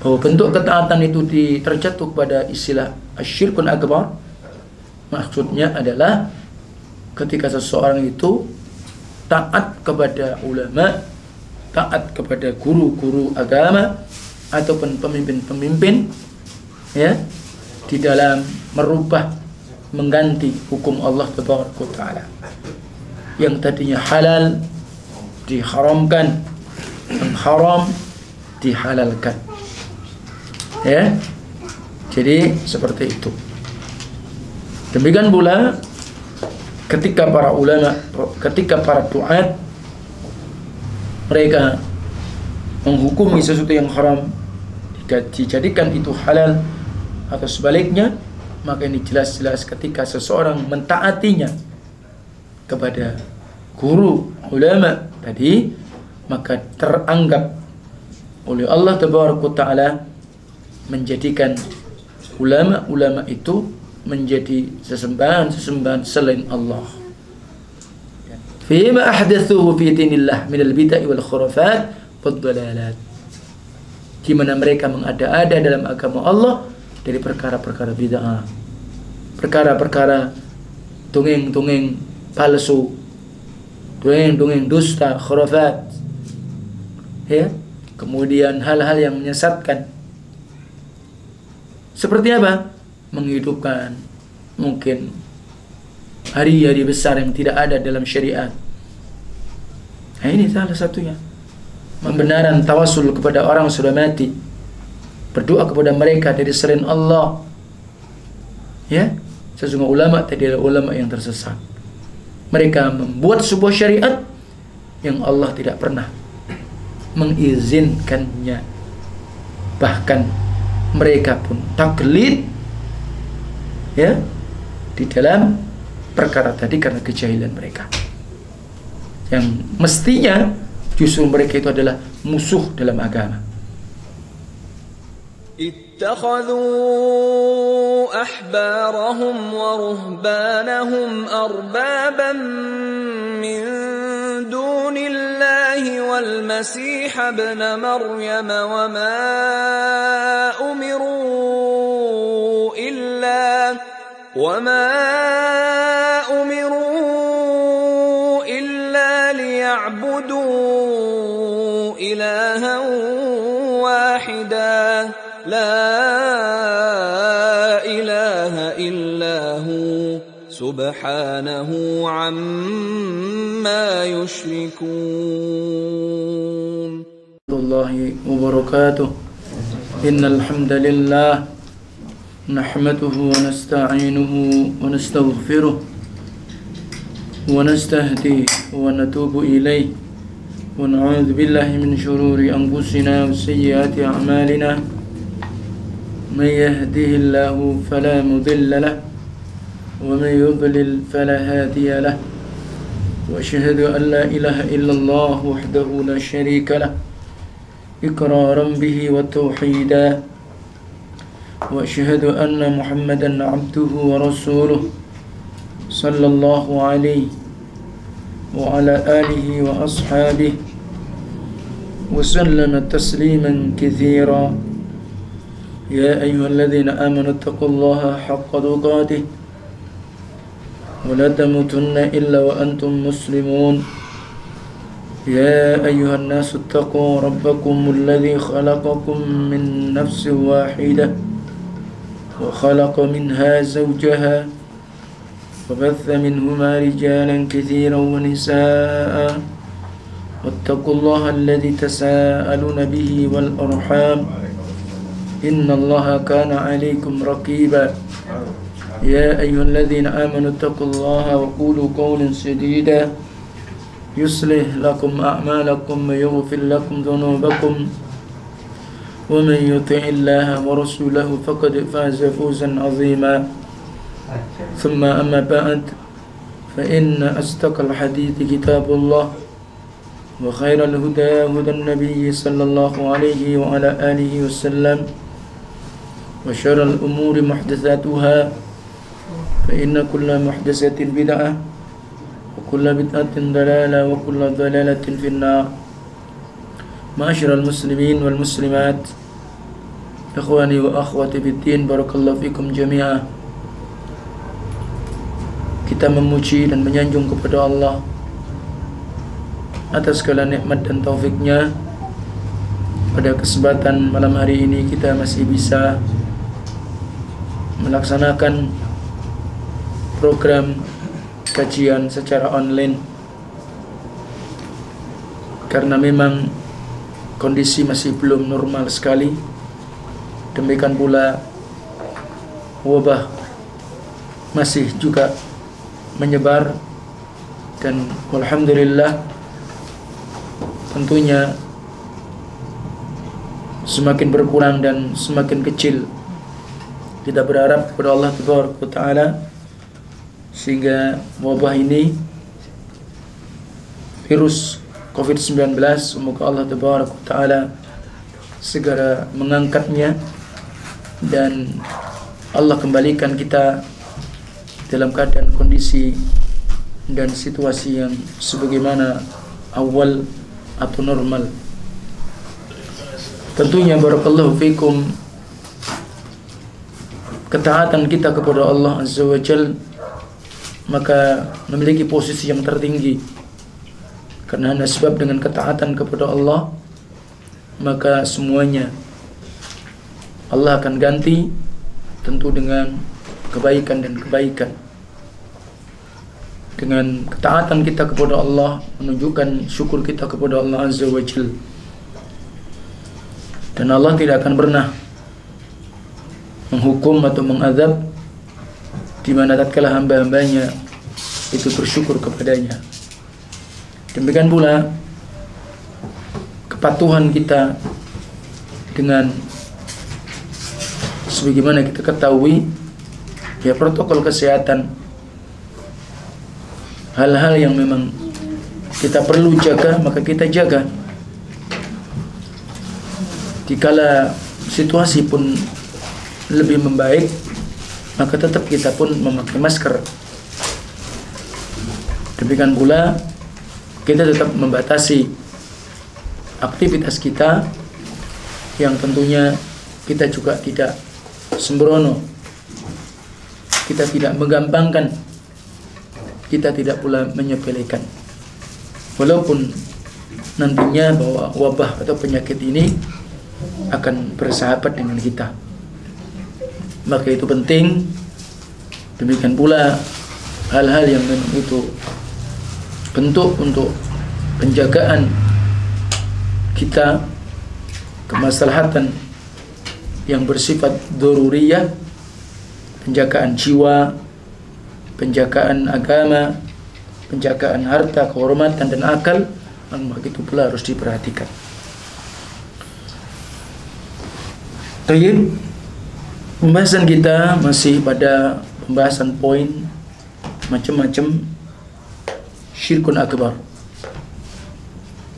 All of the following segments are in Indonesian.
bahwa bentuk ketaatan itu terjatuh pada istilah asyirkun akbar, maksudnya adalah ketika seseorang itu taat kepada ulama, taat kepada guru-guru agama ataupun pemimpin-pemimpin, ya, di dalam merubah, mengganti hukum Allah Taala. Yang tadinya halal diharamkan, yang haram dihalalkan. Ya. Jadi seperti itu. Demikian pula ketika para ulama, ketika para duat mereka menghukumi sesuatu yang haram dijadikan itu halal atau sebaliknya, maka ini jelas-jelas ketika seseorang mentaatinya kepada guru ulama tadi, maka teranggap oleh Allah Taala menjadikan ulama-ulama itu menjadi sesembahan selain Allah. Fima ahdatsuhu fi dinillah minal bid'ah wal khurafat wad dalalat. Di mana mereka mengada-ada dalam agama Allah dari perkara-perkara bid'ah, perkara-perkara dongeng-dongeng palsu, dongeng-dongeng dusta, khurafat. Ya, kemudian hal-hal yang menyesatkan. Seperti apa? Menghidupkan mungkin hari-hari besar yang tidak ada dalam syariat. Nah, ini salah satunya. Pembenaran tawasul kepada orang yang sudah mati, berdoa kepada mereka dari selain Allah. Ya, sesungguhnya ulama tadi adalah ulama yang tersesat. Mereka membuat sebuah syariat yang Allah tidak pernah mengizinkannya. Bahkan mereka pun taklid, ya, di dalam perkara tadi karena kejahilan mereka. Yang mestinya justru mereka itu adalah musuh dalam agama. اتخذوا أحبارهم ورهبانهم أربابا من دون الله والمسيح ابن مريم وما أمروا إلا ليعبدوا إلها واحدا لا إله إلا هو سبحانه عما يشركون. الله وبركاته. إن الحمد لله نحمده ونستعينه ونستغفره ونستهديه ونتوب إليه ونعوذ بالله من شرور أنفسنا وسيئات أعمالنا. من يهده الله فلا مضل له ومن يضلل فلا هادي له. وأشهد أن لا إله إلا الله وحده لا شريك له إقرارا به وتوحيدا. وأشهد أن محمدا عبده ورسوله صلى الله عليه وعلى آله وأصحابه وسلم تسليما كثيرا. يا أيها الذين آمنوا اتقوا الله حق تقاته ولا تموتن إلا وأنتم مسلمون. يا أيها الناس اتقوا ربكم الذي خلقكم من نفس واحدة وخلق منها زوجها وبث منهما رجالا كثيرا ونساء واتقوا الله الذي تساءلون به والأرحام إن الله كان عليكم رقيبا. يا أيها الذين آمنوا اتقوا الله وقولوا قولا سديدا يصلح لكم أعمالكم ويغفر لكم ذنوبكم ومن يطع الله ورسوله فقد فاز فوزا عظيما. ثم أما بعد فإن أصدق الحديث كتاب الله وخير الهدى هدى النبي صلى الله عليه وعلى آله وسلم وشر الأمور محدثاتها فإن كل محدثة بدعة وكل بدعة ضلالة وكل ضلالة في النار. Ma'asyiral muslimin wal muslimat Ikhwani wa akhwati fiddin, barakallahu fikum jami'ah. Kita memuji dan menyanjung kepada Allah atas segala nikmat dan taufiknya. Pada kesempatan malam hari ini kita masih bisa melaksanakan program kajian secara online, karena memang kondisi masih belum normal sekali. Demikian pula wabah masih juga menyebar, dan alhamdulillah tentunya semakin berkurang dan semakin kecil. Kita berharap kepada Allah Taala sehingga wabah ini, virus COVID-19, semoga Allah Taala segera mengangkatnya dan Allah kembalikan kita dalam keadaan kondisi dan situasi yang sebagaimana awal atau normal. Tentunya barakallahu fikum, ketaatan kita kepada Allah Azza wa Jal maka memiliki posisi yang tertinggi, karena hanya sebab dengan ketaatan kepada Allah maka semuanya Allah akan ganti, tentu dengan kebaikan dan kebaikan. Dengan ketaatan kita kepada Allah menunjukkan syukur kita kepada Allah Azza wa Jal, dan Allah tidak akan pernah menghukum atau mengadab di mana tatkala hamba-hambanya itu bersyukur kepadanya. Demikian pula kepatuhan kita dengan sebagaimana kita ketahui ya protokol kesehatan, hal-hal yang memang kita perlu jaga maka kita jaga. Dikala situasi pun lebih membaik maka tetap kita pun memakai masker. Demikian pula kita tetap membatasi aktivitas kita yang tentunya kita juga tidak sembrono, kita tidak menggampangkan, kita tidak pula menyepelekan. Walaupun nantinya bahwa wabah atau penyakit ini akan bersahabat dengan kita, maka itu penting. Demikian pula hal-hal yang memang itu bentuk untuk penjagaan kita, kemaslahatan yang bersifat daruriyah, penjagaan jiwa, penjagaan agama, penjagaan harta, kehormatan dan akal, maka itu pula harus diperhatikan. Baik, pembahasan kita masih pada pembahasan poin macam-macam syirkun akbar,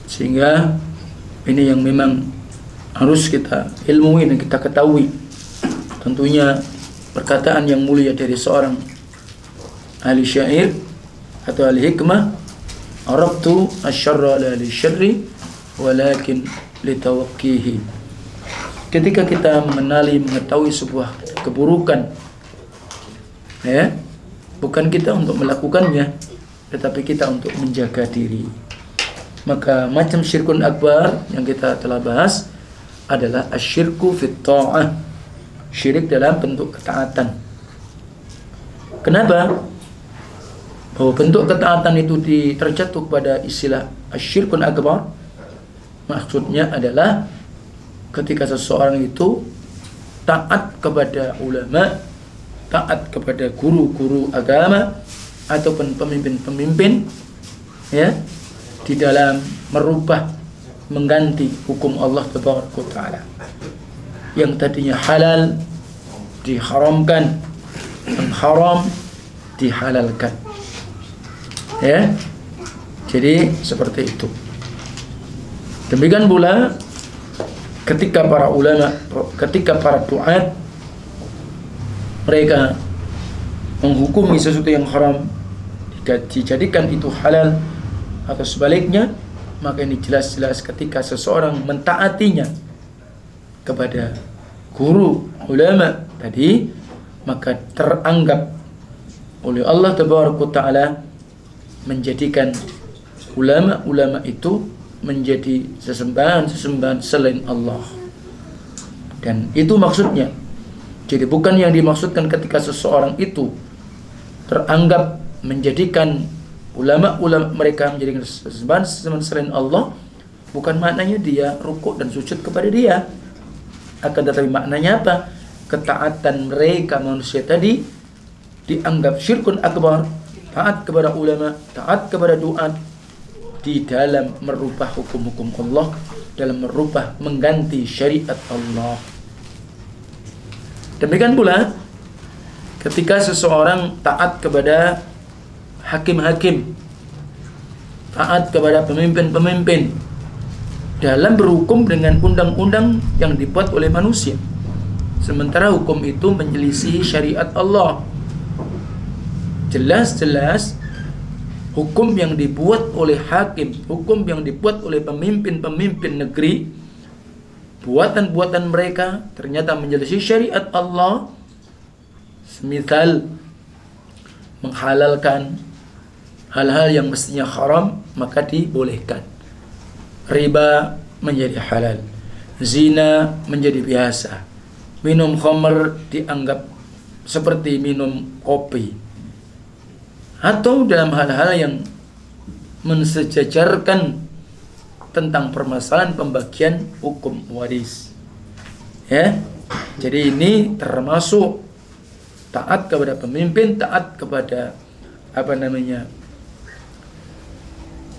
sehingga ini yang memang harus kita ilmui dan kita ketahui. Tentunya perkataan yang mulia dari seorang ahli syair atau ahli hikmah, arabtu asyarra la li syarri walakin litawaqqihi. Ketika kita mengenali, mengetahui sebuah keburukan, ya, bukan kita untuk melakukannya, tetapi kita untuk menjaga diri. Maka macam syirkun akbar yang kita telah bahas adalah asyirku fit ta'ah, syirik dalam bentuk ketaatan. Kenapa? Bahwa bentuk ketaatan itu terjatuh pada istilah asyirkun akbar, maksudnya adalah ketika seseorang itu taat kepada ulama, taat kepada guru-guru agama ataupun pemimpin-pemimpin, ya, di dalam merubah, mengganti hukum Allah Taala. Yang tadinya halal diharamkan, yang haram dihalalkan. Ya. Jadi seperti itu. Demikian pula ketika para ulama, ketika para duat mereka menghukumi sesuatu yang haram dijadikan itu halal atau sebaliknya, maka ini jelas-jelas ketika seseorang mentaatinya kepada guru, ulama tadi, maka teranggap oleh Allah Tabaraka Ta'ala menjadikan ulama-ulama itu menjadi sesembahan-sesembahan selain Allah. Dan itu maksudnya. Jadi bukan yang dimaksudkan ketika seseorang itu teranggap menjadikan ulama-ulama mereka menjadikan sesembahan-sesembahan selain Allah, bukan maknanya dia rukuk dan sujud kepada dia. Akan tetapi maknanya apa? Ketaatan mereka manusia tadi dianggap syirkun akbar, taat kepada ulama, taat kepada duat di dalam merubah hukum-hukum Allah, dalam merubah mengganti syariat Allah. Demikian pula ketika seseorang taat kepada hakim-hakim, taat kepada pemimpin-pemimpin dalam berhukum dengan undang-undang yang dibuat oleh manusia, sementara hukum itu menyelisihi syariat Allah. Jelas-jelas hukum yang dibuat oleh hakim, hukum yang dibuat oleh pemimpin-pemimpin negeri, buatan-buatan mereka ternyata menyelisih syariat Allah. Semisal menghalalkan hal-hal yang mestinya haram, maka dibolehkan. Riba menjadi halal, zina menjadi biasa, minum khamr dianggap seperti minum kopi, atau dalam hal-hal yang mensejajarkan tentang permasalahan pembagian hukum waris. Ya. Jadi ini termasuk taat kepada pemimpin, taat kepada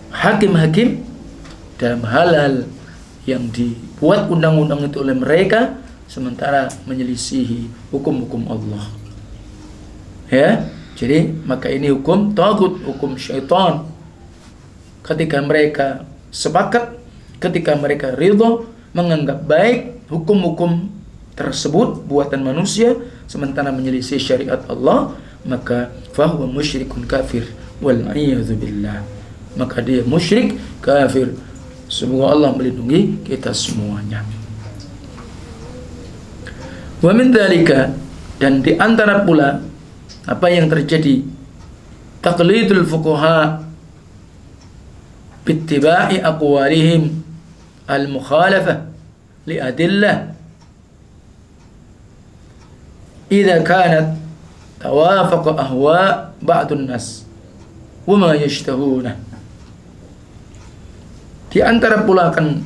hakim-hakim dalam hal-hal yang dibuat undang-undang itu oleh mereka, sementara menyelisihi hukum-hukum Allah. Ya. Jadi maka ini hukum tagut, hukum syaitan. Ketika mereka sepakat, ketika mereka ridho menganggap baik hukum-hukum tersebut buatan manusia, sementara menyelisih syariat Allah, maka fahuwa musyrikun kafir wal a'iyadzu billah. Maka dia musyrik kafir. Semoga Allah melindungi kita semuanya. Wa min dzalika, dan di antara pula apa yang terjadi, taqlidul fuqaha bittiba'i aqwalihim al-mukhalafah li adillah idza kanat tawafaqa ahwa ba'dun nas wa ma yashtahuna. Di antara pula akan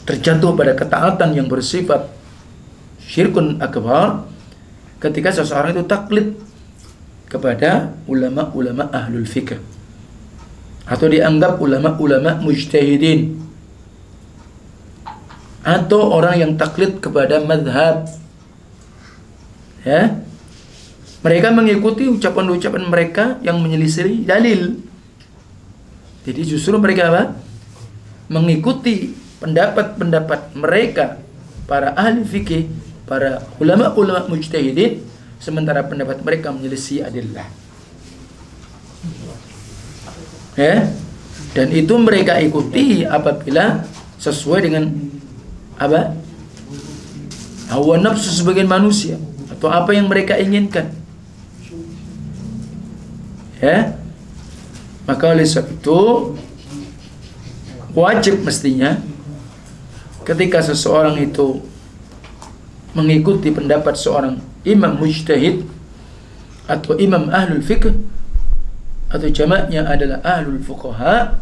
terjatuh pada ketaatan yang bersifat syirkun akbar ketika seseorang itu taklid kepada ulama-ulama ahlul fikih, atau dianggap ulama-ulama mujtahidin, atau orang yang taklid kepada madhab. Ya, mereka mengikuti ucapan-ucapan mereka yang menyelisih dalil. Jadi justru mereka apa? Mengikuti pendapat-pendapat mereka para ahli fikih, para ulama-ulama mujtahidin, sementara pendapat mereka menyelisih adillah. Ya, dan itu mereka ikuti apabila sesuai dengan apa? Hawa nafsu sebagian manusia, atau apa yang mereka inginkan. Ya, maka oleh sebab itu wajib mestinya ketika seseorang itu mengikuti pendapat seorang imam mujtahid atau imam ahlul fiqh, atau jamaknya adalah ahlul fuqaha,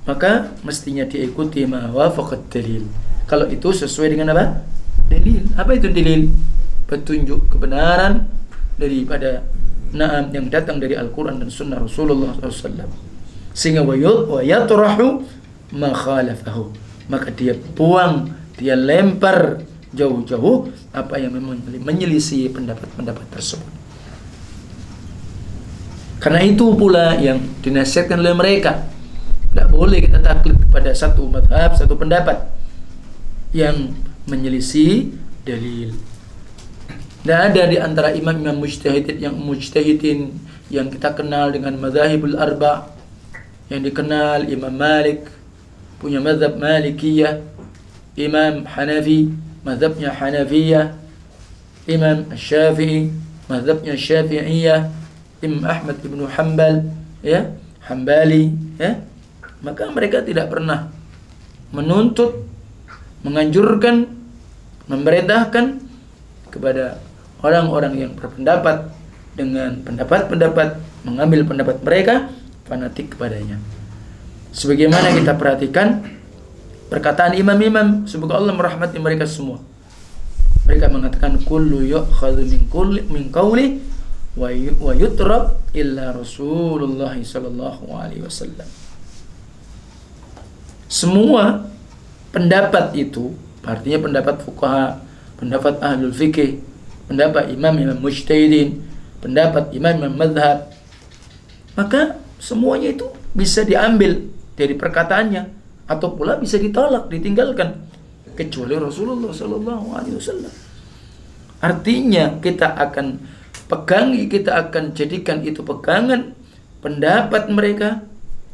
maka mestinya diikuti ma wafaqat dalil. Kalau itu sesuai dengan apa? Dalil. Apa itu dalil? Petunjuk kebenaran daripada na'am yang datang dari Al-Quran dan Sunnah Rasulullah SAW. Sehingga wa yatrahu ma khalafahu, maka dia buang, dia lempar jauh-jauh apa yang memang menyelisih pendapat-pendapat tersebut. Karena itu pula yang dinasihatkan oleh mereka, tidak boleh kita taklid kepada satu madhab, satu pendapat yang menyelisih dalil. Tidak ada di antara imam-imam mujtahidin yang kita kenal dengan madzhabul arba', yang dikenal Imam Malik punya mazhab Malikiyah, Imam Hanafi mazhabnya Hanafiyah, Imam Syafi'i mazhabnya Syafi'iyah, Imam Ahmad ibnu Hanbal ya, Hambali ya, maka mereka tidak pernah menuntut, menganjurkan, memerintahkan kepada orang-orang yang berpendapat dengan pendapat-pendapat, mengambil pendapat mereka, fanatik kepadanya. Sebagaimana kita perhatikan perkataan imam-imam, semoga Allah merahmati mereka semua. Mereka mengatakan kullu yu'khadhu min qawli wa yutrab illa Rasulullah sallallahu alaihi wasallam. Semua pendapat itu, artinya pendapat fuqaha, pendapat ahlul fikih, pendapat imam-imam mujtahidin, pendapat imam-imam mazhab, maka semuanya itu bisa diambil dari perkataannya atau pula bisa ditolak, ditinggalkan, kecuali Rasulullah sallallahu alaihi wasallam. Artinya kita akan pegangi, kita akan jadikan itu pegangan pendapat mereka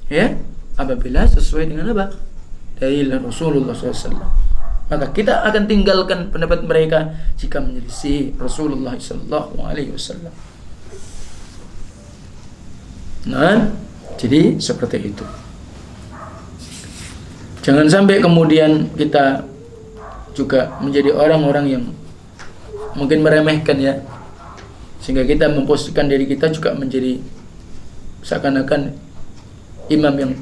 ya, apabila sesuai dengan apa? Dalil Rasulullah SAW. Maka kita akan tinggalkan pendapat mereka jika menyelisih Rasulullah SAW. Nah, jadi seperti itu. Jangan sampai kemudian kita juga menjadi orang-orang yang mungkin meremehkan ya, sehingga kita memposisikan diri kita juga menjadi seakan-akan imam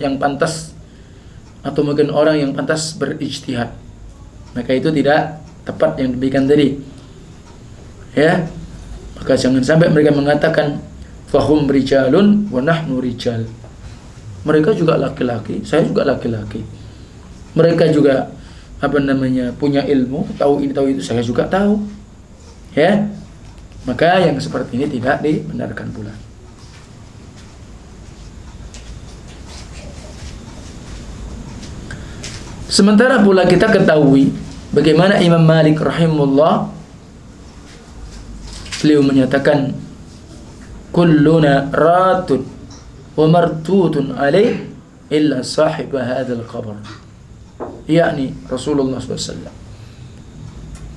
yang pantas, atau mungkin orang yang pantas berijtihad. Maka itu tidak tepat yang demikian tadi ya. Maka jangan sampai mereka mengatakan fahum rijalun wa nahnu rijal. Mereka juga laki-laki, saya juga laki-laki. Mereka juga punya ilmu, tahu ini tahu itu, saya juga tahu ya. Maka yang seperti ini tidak dibenarkan pula. Sementara pula kita ketahui bagaimana Imam Malik rahimahullah, beliau menyatakan kulluna ratun wa martutun alaih illa sahib hadzal qabr, yakni Rasulullah SAW.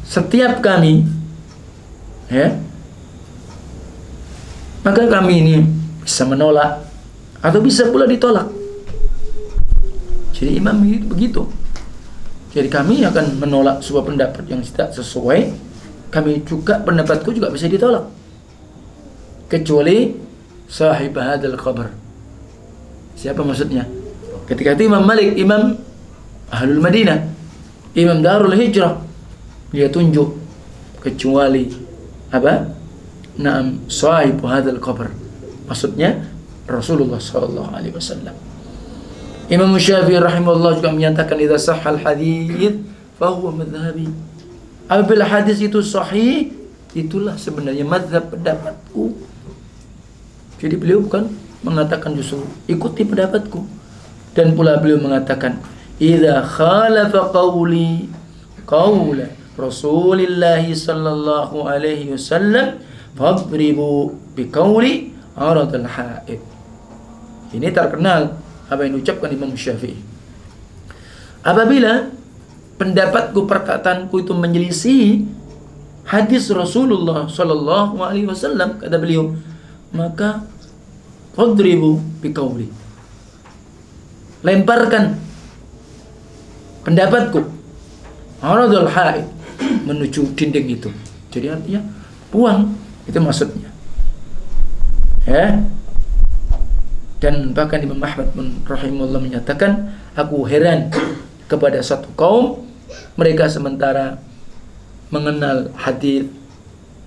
Setiap kami ya, maka kami ini bisa menolak atau bisa pula ditolak. Jadi imam begitu. Jadi kami akan menolak sebuah pendapat yang tidak sesuai, kami juga pendapatku juga bisa ditolak, kecuali sahib hadzal qabr. Siapa maksudnya? Ketika itu Imam Malik, imam Ahlul Madinah, imam Darul Hijrah, dia tunjuk kecuali apa? Naam sahib hadzal qabr. Maksudnya Rasulullah sallallahu alaihi wasallam. Imam Syafi'i rahimahullah juga menyatakan idza sahhal hadits fa huwa madhhabi. Apabila hadis itu sahih, itulah sebenarnya mazhab, pendapatku. Jadi beliau bukan mengatakan justru ikuti pendapatku, dan pula beliau mengatakan idza khalafa qawli qaula Rasulillah sallallahu alaihi wasallam fadribu biqawli aradul haid. Ini terkenal apa yang diucapkan Imam Syafi'i. Apabila pendapatku, perkataanku itu menyelisih hadis Rasulullah sallallahu alaihi wasallam, kata beliau, maka fadribu biqawli, lemparkan pendapatku aradul haid, menuju dinding itu. Jadi artinya buang, itu maksudnya ya. Dan bahkan Imam Ahmad bin rahimahullah menyatakan, aku heran kepada satu kaum, mereka sementara mengenal hadis,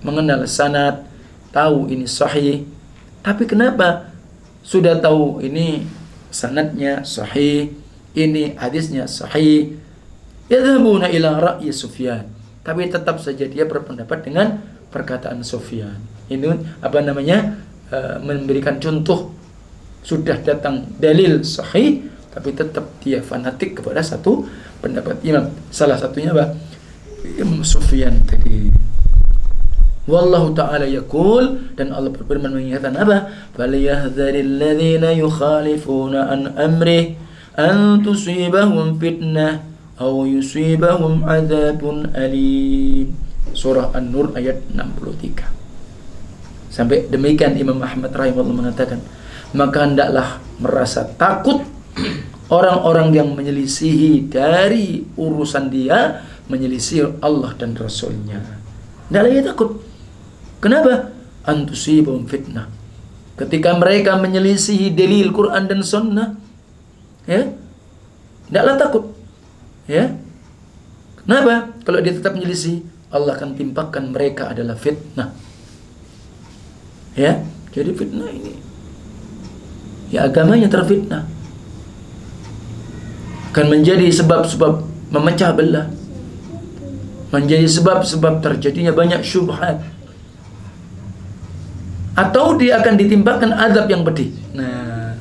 mengenal sanad, tahu ini sahih, tapi kenapa sudah tahu ini sanadnya sahih, ini hadisnya sahih, yadhabuna ila ra'yi Sufyan, tapi tetap saja dia berpendapat dengan perkataan Sufyan. Ini memberikan contoh, sudah datang dalil sahih tapi tetap dia fanatik kepada satu pendapat imam. Salah satunya apa? Imam Sufyan tadi. Wallahu ta'ala yaqul, dan Allah berfirman mengingatkan apa? Falyahdharil ladzina yukhalifuna an amrih an tusibahum fitnah aw yusibahum adzabun alim. Surah An-Nur ayat 63. Sampai demikian Imam Ahmad rahimahullah mengatakan, maka hendaklah merasa takut orang-orang yang menyelisihi dari urusan dia, menyelisihi Allah dan Rasulnya. Hendaklah ia takut. Kenapa? Antusibum fitnah. Ketika mereka menyelisihi dalil Quran dan Sunnah, ya, hendaklah takut. Ya, kenapa? Kalau dia tetap menyelisih, Allah akan timpakan mereka adalah fitnah. Ya, jadi fitnah ini, ya agamanya terfitnah, akan menjadi sebab-sebab memecah belah, menjadi sebab-sebab terjadinya banyak syubhat, atau dia akan ditimpakan azab yang pedih. Nah,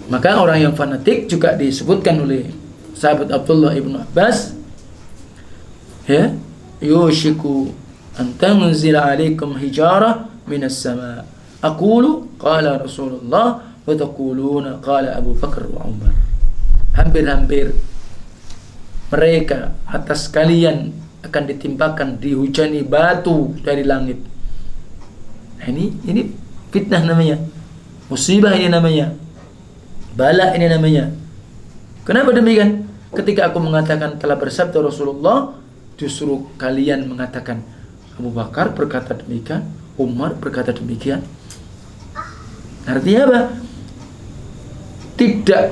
maka orang yang fanatik juga disebutkan oleh sahabat Abdullah ibnu Abbas, ya, yushiku an tanzila alaikum hijarah minas sama. Aqulu qala Rasulullah wa taquluna qala Abu Bakar wa Umar. Hampir-hampir mereka atas kalian akan ditimpakan, dihujani batu dari langit. Nah, ini fitnah namanya, musibah ini namanya, bala ini namanya. Kenapa demikian? Ketika aku mengatakan telah bersabda Rasulullah, justru kalian mengatakan Abu Bakar berkata demikian, Umar berkata demikian. Artinya apa? Tidak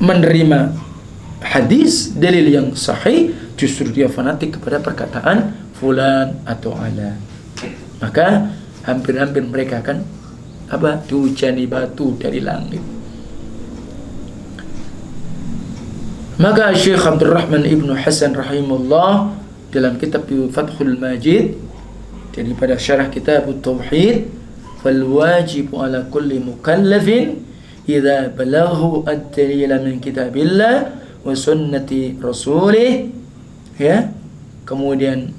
menerima hadis, dalil yang sahih, justru dia fanatik kepada perkataan fulan atau ala. Maka hampir-hampir mereka akan apa? Dihujani batu dari langit. Maka Syekh Abdurrahman Ibnu Hasan rahimahullah dalam kitab Fathul Majid, daripada syarah kitab Tauhid, fal wajibu ala kulli mukallafin idza balaghu ad-dalil min kitabillah wa sunnati rasulih, ya, kemudian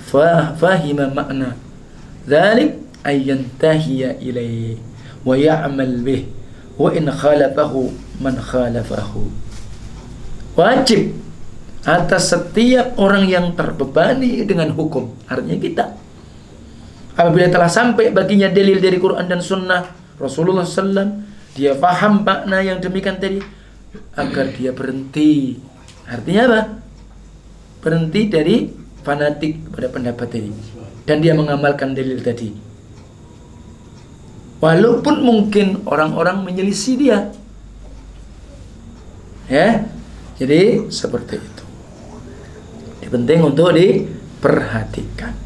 fahima makna dzalik ay yantahiya ilaihi wa ya'mal bih wa in khalafahu man khalafahu. Wajib atas setiap orang yang terbebani dengan hukum, artinya kita, apabila telah sampai baginya dalil dari Quran dan Sunnah Rasulullah SAW, dia paham makna yang demikian tadi, agar dia berhenti. Artinya apa? Berhenti dari fanatik pada pendapat tadi, dan dia mengamalkan dalil tadi, walaupun mungkin orang-orang menyelisih dia. Ya, jadi seperti itu. Ini penting untuk diperhatikan.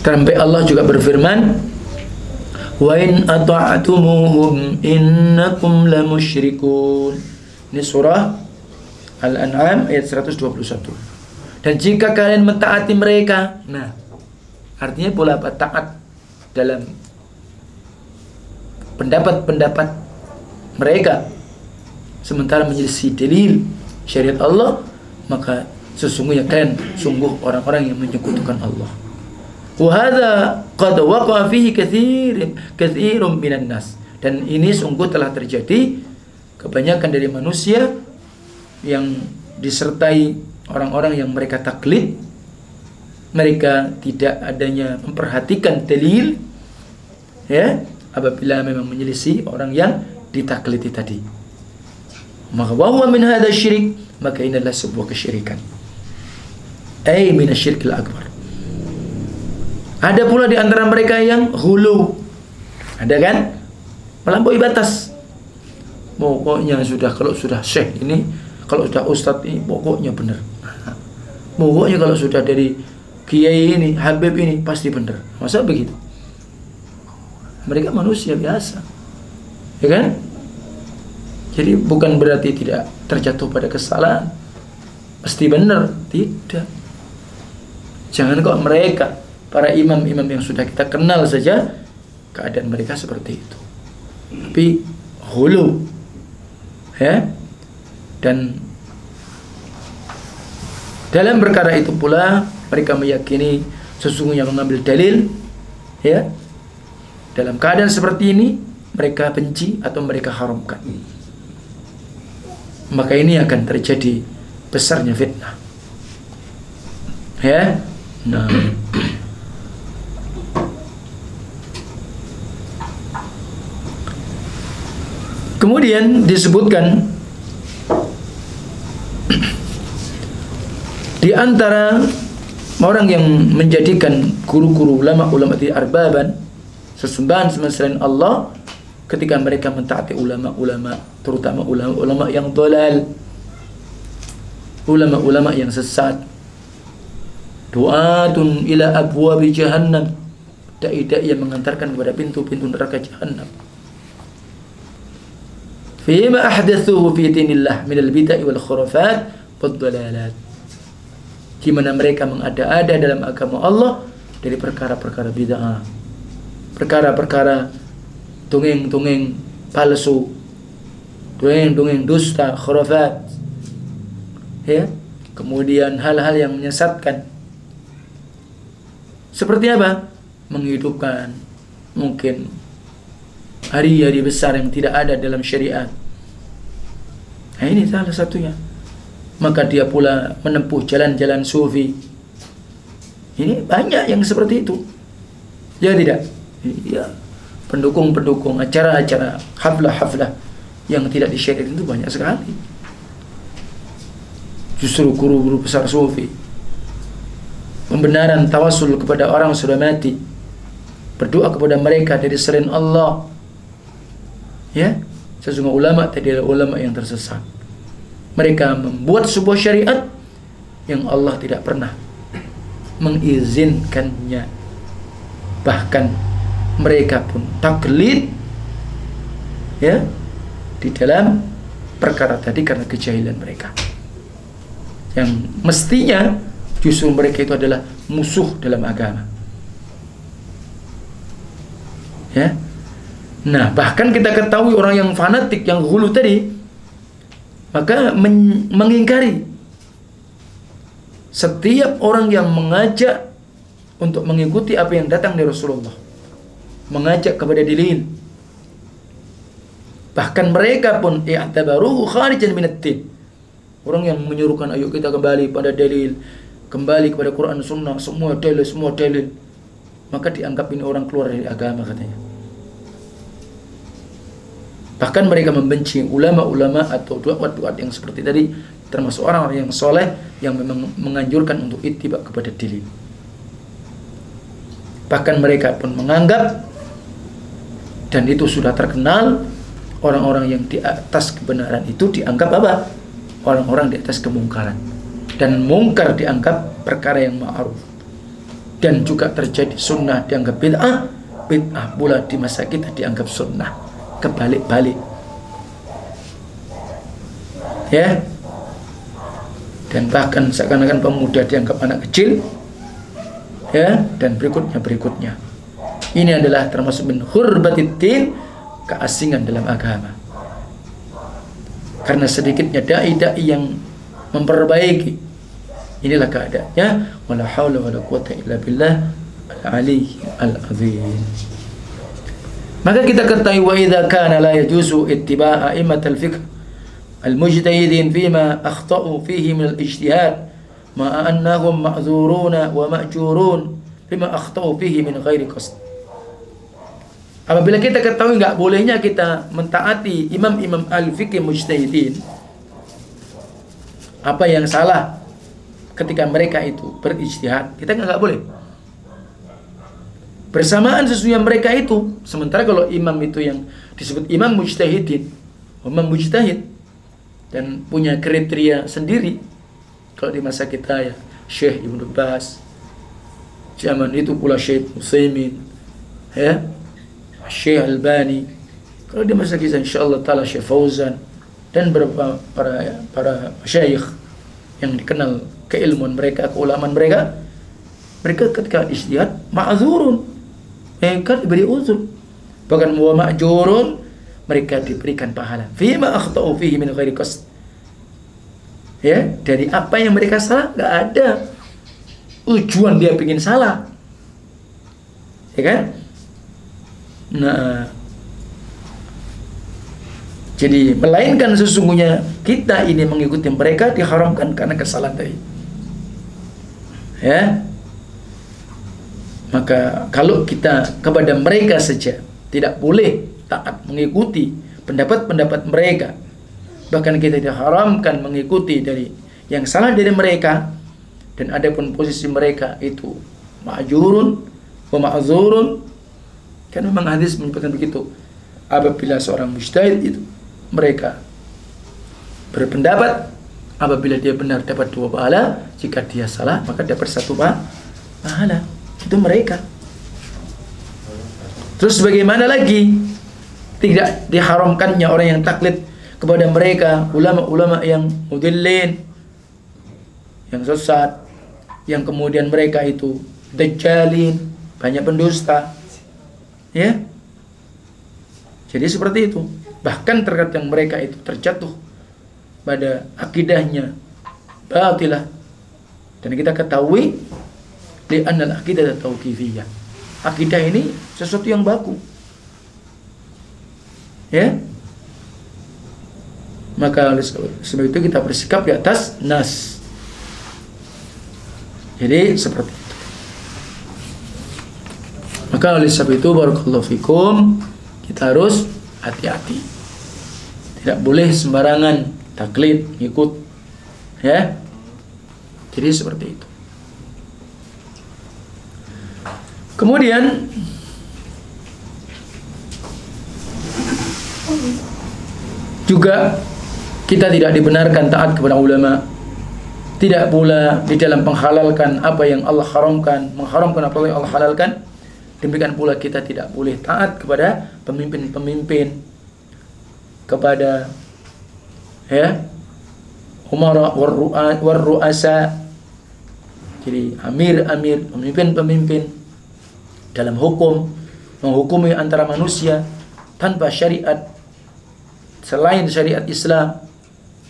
Sampai Allah juga berfirman, wa in ata'tumuhum innakum lamusyrikun. Ini surah Al-An'am ayat 121. Dan jika kalian mentaati mereka, nah, artinya pula apa? Taat dalam pendapat-pendapat mereka, sementara menyelisih dalil syariat Allah, maka sesungguhnya kalian sungguh orang-orang yang menyekutukan Allah. Wa hadza qad waqa'a fihi katsirun minan nas. Dan ini sungguh telah terjadi kebanyakan dari manusia yang disertai orang-orang yang mereka taklid, mereka tidak adanya memperhatikan dalil, ya, apabila memang menyelisih orang yang ditaklidi tadi. Maka wahwa min hadha syirik, maka ini adalah sebuah kesyirikan, ay min asyirkil akbar. Ada pula di antara mereka yang hulu, ada kan, melampaui batas. Pokoknya sudah, kalau sudah syekh ini, kalau sudah ustadz ini, pokoknya benar. Pokoknya kalau sudah dari kiai ini, habib ini, pasti benar. Masa begitu? Mereka manusia biasa, ya kan? Jadi bukan berarti tidak terjatuh pada kesalahan, pasti benar, tidak. Jangan kok mereka, para imam-imam yang sudah kita kenal saja, keadaan mereka seperti itu. Tapi hulu, ya. Dan dalam perkara itu pula mereka meyakini sesungguhnya mengambil dalil, ya, dalam keadaan seperti ini mereka benci atau mereka haramkan, maka ini akan terjadi besarnya fitnah. Ya, nah, kemudian disebutkan di antara orang yang menjadikan guru-guru ulama-ulama di arbaban sesembahan selain Allah, ketika mereka mentaati ulama-ulama, terutama ulama-ulama yang dhalal, ulama-ulama yang sesat, du'atun ila abwabi jahannam, dai-dai yang mengantarkan kepada pintu-pintu neraka jahannam. Fima ahdatsuhu fi dinillah minal bid'ah wal khurafat wad dhalalat, di mana mereka mengada-ada dalam agama Allah dari perkara-perkara bid'ah, perkara-perkara dongeng-dongeng palsu, dongeng-dongeng dusta, khurafat, ya, kemudian hal-hal yang menyesatkan. Seperti apa? Menghidupkan mungkin hari-hari besar yang tidak ada dalam syariat. Nah, ini salah satunya. Maka dia pula menempuh jalan-jalan sufi. Ini banyak yang seperti itu. Ya tidak? Ya, pendukung-pendukung acara-acara haflah-haflah yang tidak disyariatkan itu banyak sekali. Justru guru-guru besar sufi, pembenaran tawasul kepada orang yang sudah mati, berdoa kepada mereka dari selain Allah. Ya, sesungguhnya ulama tadi adalah ulama yang tersesat. Mereka membuat sebuah syariat yang Allah tidak pernah mengizinkannya. Bahkan mereka pun taklid, ya, di dalam perkara tadi karena kejahilan mereka. Yang mestinya justru mereka itu adalah musuh dalam agama. Ya. Nah, bahkan kita ketahui orang yang fanatik, yang ghulu tadi, maka mengingkari setiap orang yang mengajak untuk mengikuti apa yang datang dari Rasulullah, mengajak kepada dalil. Bahkan mereka pun i'tabaruhu kharijan minad din. Orang yang menyuruhkan ayo kita kembali pada dalil, kembali kepada Quran Sunnah, semua dalil, maka dianggap ini orang keluar dari agama katanya. Bahkan mereka membenci ulama-ulama atau duat-duat yang seperti tadi, termasuk orang-orang yang soleh yang memang menganjurkan untuk ittiba kepada dalil. Bahkan mereka pun menganggap, dan itu sudah terkenal, orang-orang yang di atas kebenaran itu dianggap apa? Orang-orang di atas kemungkaran. Dan mungkar dianggap perkara yang ma'ruf. Dan juga terjadi sunnah dianggap bid'ah, bid'ah pula di masa kita dianggap sunnah. Kebalik-balik, ya. Dan bahkan seakan-akan pemuda dianggap anak kecil, ya. Dan berikutnya. Ini adalah termasuk min hurbatid din, keasingan dalam agama. Karena sedikitnya dai-dai yang memperbaiki. Inilah keadaannya. Wala haula wala quwata illa billah al-aliyyil azim. Maka kita ketahui wa idza kana la yajuzu ittiba' a'immat al-fiqh al-mujtahidin fima akhta'u fihi min al-ijtihad ma annahum ma'dzuruna wa ma'jurun fima akhta'u fihi min ghairi qasd. Apabila kita ketahui enggak bolehnya kita mentaati imam-imam al-fiqh mujtahidin, apa yang salah ketika mereka itu berijtihad, kita enggak boleh. Bersamaan sesungguhnya mereka itu, sementara kalau imam itu yang disebut imam mujtahidin, imam mujtahid, dan punya kriteria sendiri. Kalau di masa kita ya Syekh Ibnu Baz, zaman itu pula Syekh Utsaimin, ya, Syekh Albani. Kalau di masa kita insyaallah taala Syekh Fauzan dan beberapa para syekh yang dikenal keilmuan mereka, keulamaan mereka, mereka ketika ijtihad ma'dzurun, mereka diberi uzur, bahkan wa ma'jurun, mereka diberikan pahala fima akhtau fihi min ghairi qasd, ya, dari apa yang mereka salah enggak ada tujuan dia bikin salah, ya kan. Nah, jadi melainkan sesungguhnya kita ini mengikuti mereka diharamkan karena kesalahan tadi. Ya. Maka kalau kita kepada mereka saja tidak boleh taat mengikuti pendapat-pendapat mereka, bahkan kita diharamkan mengikuti dari yang salah dari mereka, dan adapun posisi mereka itu ma'jurun wa ma'zurun. Kan memang hadis menyebutkan begitu. Apabila seorang mujtahid itu mereka berpendapat, apabila dia benar dapat 2 pahala, jika dia salah maka dapat 1 pahala. Itu mereka. Terus bagaimana lagi tidak diharamkannya orang yang taklid kepada mereka, ulama-ulama yang mudillin, yang sesat, yang kemudian mereka itu dajjalin, banyak pendusta. Ya. Jadi seperti itu. Bahkan terkadang mereka itu terjatuh pada akidahnya batilah. Dan kita ketahui li'annal aqidah tauqifiyah. Akidah ini sesuatu yang baku. Ya. Maka oleh sebab itu kita bersikap di atas nas. Jadi seperti itu. Maka oleh sebab itu barakallahu fikum, kita harus hati-hati. Tidak boleh sembarangan taklid, ikut. Ya. Jadi seperti itu. Kemudian juga kita tidak dibenarkan taat kepada ulama. Tidak pula di dalam menghalalkan apa yang Allah haramkan, mengharamkan apa yang Allah halalkan. Demikian pula kita tidak boleh taat kepada pemimpin-pemimpin, kepada ya umara war ru'asa. Jadi amir-amir, pemimpin-pemimpin dalam hukum, menghukumi antara manusia tanpa syariat selain syariat Islam,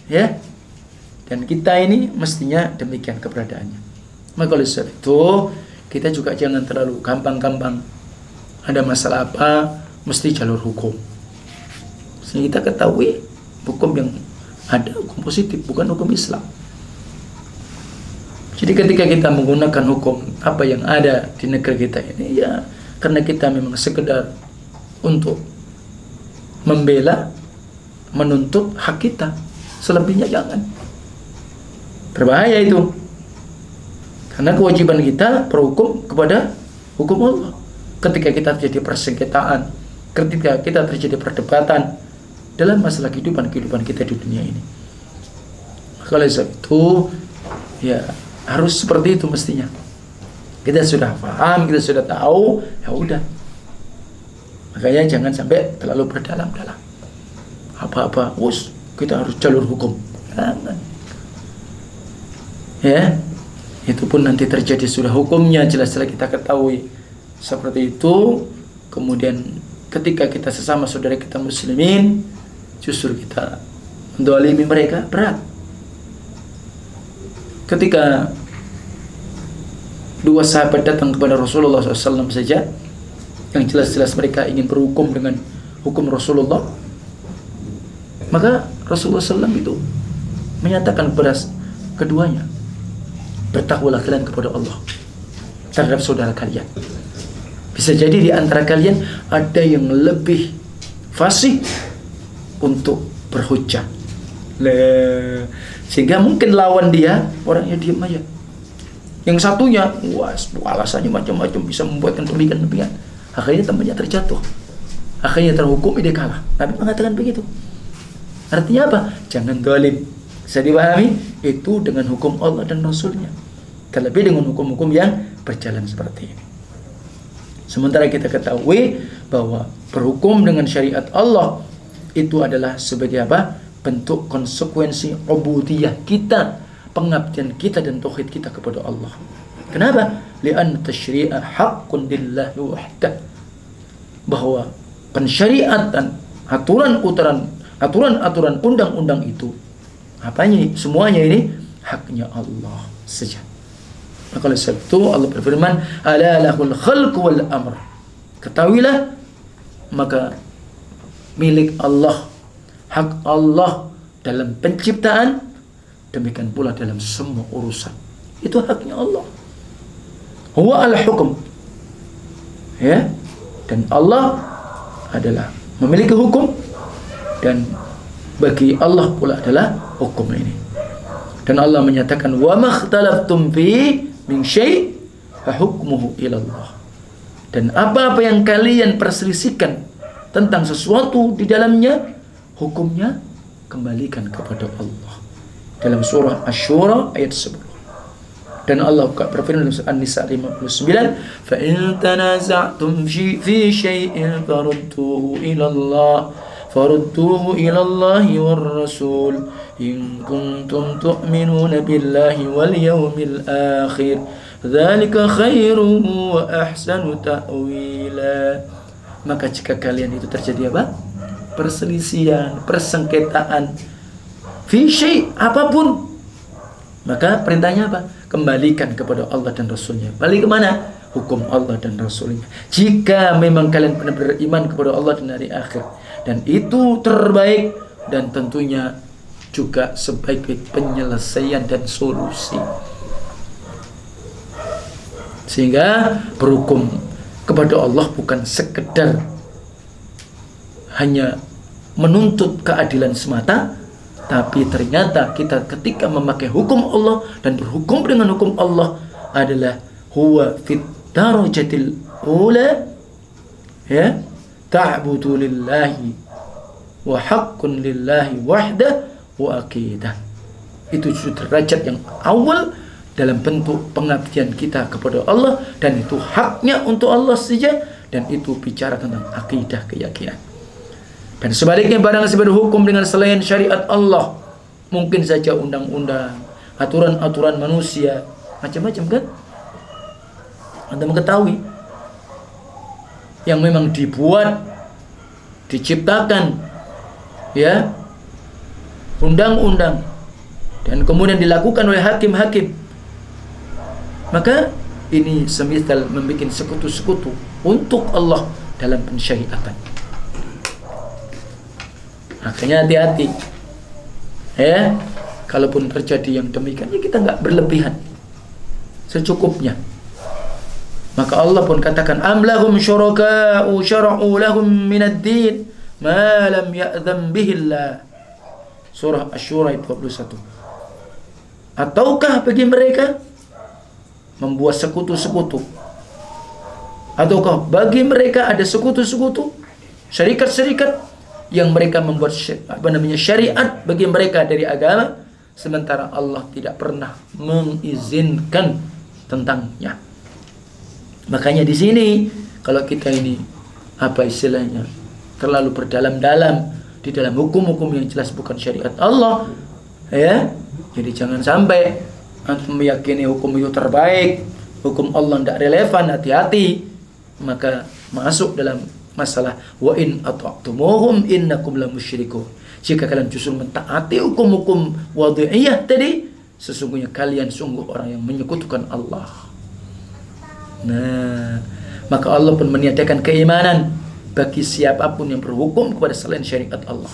ya. Dan kita ini mestinya demikian keberadaannya. Maka oleh sebab itu kita juga jangan terlalu gampang-gampang ada masalah apa mesti jalur hukum. Sehingga kita ketahui hukum yang ada hukum positif, bukan hukum Islam. Jadi ketika kita menggunakan hukum apa yang ada di negeri kita ini, ya karena kita memang sekedar untuk membela, menuntut hak kita, selebihnya jangan. Berbahaya itu. Karena kewajiban kita berhukum kepada hukum Allah. Ketika kita terjadi persengketaan, ketika kita terjadi perdebatan dalam masalah kehidupan kita di dunia ini, maka oleh sebab itu ya harus seperti itu mestinya. Kita sudah paham, kita sudah tahu, ya udah. Makanya jangan sampai terlalu berdalam-dalam. Apa-apa, kita harus jalur hukum. Jangan. Ya, itu pun nanti terjadi sudah hukumnya jelas-jelas kita ketahui seperti itu. Kemudian ketika kita sesama saudara kita muslimin, justru kita mendolimi mereka berat. Ketika 2 sahabat datang kepada Rasulullah SAW saja, yang jelas-jelas mereka ingin berhukum dengan hukum Rasulullah, maka Rasulullah SAW itu menyatakan kepada keduanya, bertakwalah kalian kepada Allah terhadap saudara kalian. Bisa jadi di antara kalian ada yang lebih fasih untuk berhujjah, sehingga mungkin lawan dia orangnya diam aja. Yang satunya alasannya macam-macam, bisa membuatkan demikian. Akhirnya temannya terjatuh, akhirnya terhukum, dia kalah. Nabi mengatakan begitu. Artinya apa? Jangan zalim. Bisa dipahami itu dengan hukum Allah dan Rasulnya, terlebih dengan hukum-hukum yang berjalan seperti ini. Sementara kita ketahui bahwa berhukum dengan syariat Allah itu adalah sebagai apa? Bentuk konsekuensi ubudiyah kita, pengabdian kita dan tauhid kita kepada Allah. Kenapa? Li'an tasyri'a haqqun lillahi wahdah. Bahwa pensyariatan, aturan-aturan undang-undang itu apanya? Semuanya ini haknya Allah saja. Maka oleh sebab itu Allah berfirman, ala lahul khalqu wal amr. Ketahuilah maka milik Allah, hak Allah dalam penciptaan, demikian pula dalam semua urusan. Itu haknya Allah. Huwa al-hukum. Ya. Dan Allah adalah memiliki hukum, dan bagi Allah pula adalah hukum ini. Dan Allah menyatakan wa makhtalaftum fi min syai' fa hukmuhu ila Allah. Dan apa-apa yang kalian perselisihkan tentang sesuatu di dalamnya, hukumnya kembalikan kepada Allah. Dalam surah Asy-Syura ayat 10. Dan Allah berfirman dalam surah An-Nisa 59, "Fa in tanaza'tum fi syai'in farudduhu ila Allah war rasul in kuntum tu'minuna billahi wal yawmil akhir dzalika khairun wa ahsanu ta'wila." Maka jika kalian itu terjadi apa? Perselisihan, persengketaan fi syai' apapun, maka perintahnya apa? Kembalikan kepada Allah dan Rasulnya. Balik kemana? Hukum Allah dan Rasulnya. Jika memang kalian benar-benar iman kepada Allah dan hari akhir, dan itu terbaik, dan tentunya juga sebaik-baik penyelesaian dan solusi. Sehingga berhukum kepada Allah bukan sekedar hanya menuntut keadilan semata, tapi ternyata kita ketika memakai hukum Allah dan berhukum dengan hukum Allah adalah huwa fit darajatil ula, ya, ta'budu lillahi wa haqqun lillahi wahdah wa aqidah. Itu derajat yang awal dalam bentuk pengabdian kita kepada Allah, dan itu haknya untuk Allah saja, dan itu bicara tentang akidah, keyakinan. Dan sebaliknya, barang siapa berhukum dengan selain syariat Allah, mungkin saja undang-undang, aturan-aturan manusia, macam-macam kan? Anda mengetahui yang memang dibuat, diciptakan, ya, undang-undang, dan kemudian dilakukan oleh hakim-hakim, maka ini semisal membuat sekutu-sekutu untuk Allah dalam pensyariatan. Makanya hati-hati, ya, kalaupun terjadi yang demikian, ya kita nggak berlebihan, secukupnya. Maka Allah pun katakan, am lahum syuraka'u syara'u lahum minad din ma lam ya'zam bihillah. Surah Asy-Syura 21. Ataukah bagi mereka membuat sekutu-sekutu? Ataukah bagi mereka ada sekutu-sekutu, syarikat-syarikat yang mereka membuat syariat bagi mereka dari agama, sementara Allah tidak pernah mengizinkan tentangnya. Makanya di sini kalau kita ini apa istilahnya terlalu berdalam-dalam di dalam hukum-hukum yang jelas bukan syariat Allah, ya, jadi jangan sampai antum meyakini hukum itu terbaik, hukum Allah tidak relevan, hati-hati, maka masuk dalam masalah wa in ata'tumuhum innakum lamusyrikun. Jika kalian justru mentaati hukum-hukum wad'iyah tadi, sesungguhnya kalian sungguh orang yang menyekutukan Allah. Nah, maka Allah pun meniadakan keimanan bagi siapapun yang berhukum kepada selain syariat Allah.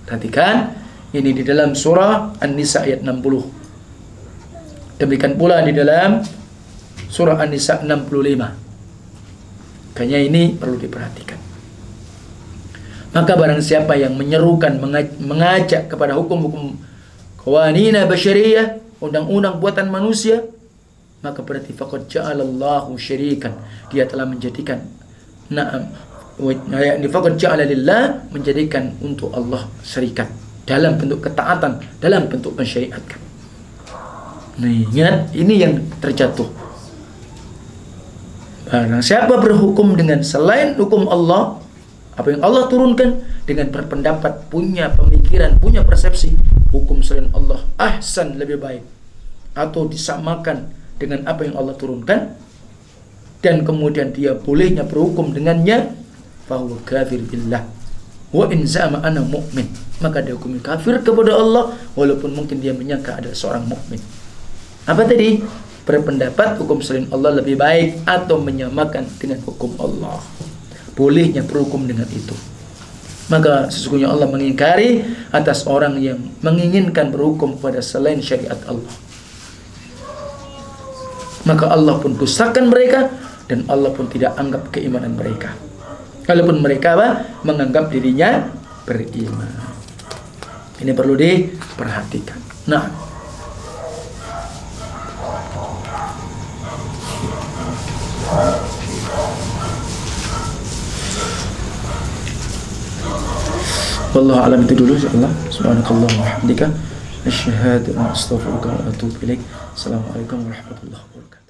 Perhatikan, ini di dalam surah An-Nisa ayat 60. Demikian pula di dalam surah An-Nisa 65. Makanya ini perlu diperhatikan. Maka barang siapa yang menyerukan, mengajak kepada hukum-hukum qawanina basyariyah, undang-undang buatan manusia, maka berarti faqad ja'alallahu syarikan, dia telah menjadikan faqad ja'ala lillah, menjadikan untuk Allah syarikat dalam bentuk ketaatan, dalam bentuk mensyariatkan. Nah, ingat, ini yang terjatuh. Barang siapa berhukum dengan selain hukum Allah, apa yang Allah turunkan, dengan berpendapat, punya pemikiran, punya persepsi, hukum selain Allah ahsan, lebih baik, atau disamakan dengan apa yang Allah turunkan, dan kemudian dia bolehnya berhukum dengannya, fahuwa kafir billah wa in za'ama ana mu'min, maka dia hukum kafir kepada Allah walaupun mungkin dia menyangka adalah seorang mukmin. Apa tadi? Berpendapat hukum selain Allah lebih baik atau menyamakan dengan hukum Allah. bolehnya berhukum dengan itu. Maka sesungguhnya Allah mengingkari atas orang yang menginginkan berhukum pada selain syariat Allah. Maka Allah pun dustakan mereka, dan Allah pun tidak anggap keimanan mereka. Kalaupun mereka menganggap dirinya beriman. Ini perlu diperhatikan. Nah, wallahu alam itu dulu insyaallah. Subhanakallahumma wa bihamdika asyhadu an la ilaha illa anta astaghfiruka wa atubu ilaik. Assalamualaikum warahmatullahi wabarakatuh.